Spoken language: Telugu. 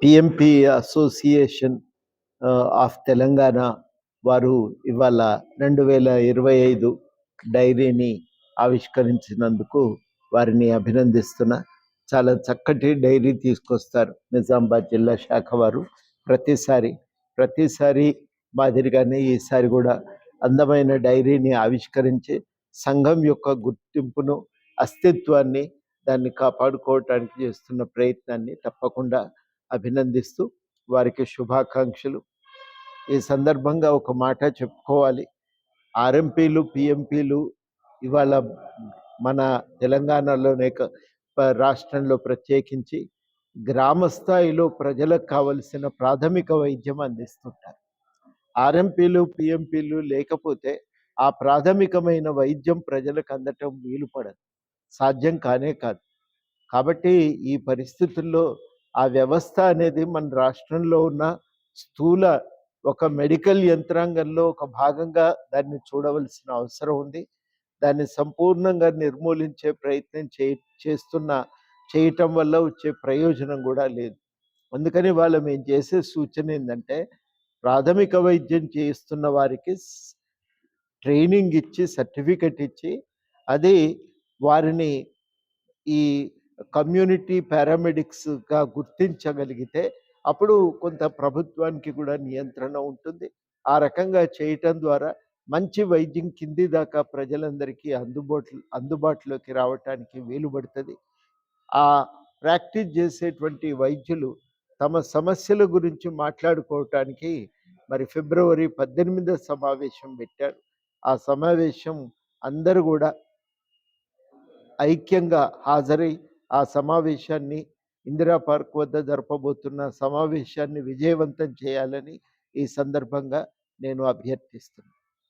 పిఎంపి అసోసియేషన్ ఆఫ్ తెలంగాణ వారు ఇవాళ 2025 డైరీని ఆవిష్కరించినందుకు వారిని అభినందిస్తున్నా. చాలా చక్కటి డైరీ తీసుకొస్తారు నిజామాబాద్ జిల్లా శాఖ వారు. ప్రతిసారి మాదిరిగానే ఈసారి కూడా అందమైన డైరీని ఆవిష్కరించి సంఘం యొక్క గుర్తింపును, అస్తిత్వాన్ని, దాన్ని కాపాడుకోవటానికి చేస్తున్న ప్రయత్నాన్ని తప్పకుండా అభినందిస్తూ వారికి శుభాకాంక్షలు. ఈ సందర్భంగా ఒక మాట చెప్పుకోవాలి. ఆర్ఎంపీలు, పిఎంపీలు ఇవాళ మన తెలంగాణలోనే రాష్ట్రంలో ప్రత్యేకించి గ్రామ స్థాయిలో ప్రజలకు కావలసిన ప్రాథమిక వైద్యం అందిస్తుంటారు. ఆర్ఎంపీలు, పిఎంపీలు లేకపోతే ఆ ప్రాథమికమైన వైద్యం ప్రజలకు అందటం వీలు పడదు, సాధ్యం కానే కాదు. కాబట్టి ఈ పరిస్థితుల్లో ఆ వ్యవస్థ అనేది మన రాష్ట్రంలో ఉన్న స్థూల ఒక మెడికల్ యంత్రాంగంలో ఒక భాగంగా దాన్ని చూడవలసిన అవసరం ఉంది. దాన్ని సంపూర్ణంగా నిర్మూలించే ప్రయత్నం చేయటం వల్ల వచ్చే ప్రయోజనం కూడా లేదు. అందుకని మేము చేసే సూచన ఏంటంటే, ప్రాథమిక వైద్యం చేస్తున్న వారికి ట్రైనింగ్ ఇచ్చి, సర్టిఫికెట్ ఇచ్చి, అది వారిని ఈ కమ్యూనిటీ పారామెడిక్స్గా గుర్తించగలిగితే అప్పుడు కొంత ప్రభుత్వానికి కూడా నియంత్రణ ఉంటుంది. ఆ రకంగా చేయటం ద్వారా మంచి వైద్యం కింది దాకా ప్రజలందరికీ అందుబాటులోకి రావటానికి వీలు పడుతుంది. ఆ ప్రాక్టీస్ చేసేటువంటి వైద్యులు తమ సమస్యల గురించి మాట్లాడుకోవటానికి ఫిబ్రవరి 18 సమావేశం పెట్టారు. ఆ సమావేశం అందరూ కూడా ఐక్యంగా హాజరై ఆ సమావేశాన్ని, ఇందిరా పార్క్ వద్ద జరపబోతున్న సమావేశాన్ని విజయవంతం చేయాలని ఈ సందర్భంగా నేను అభ్యర్థిస్తున్నాను.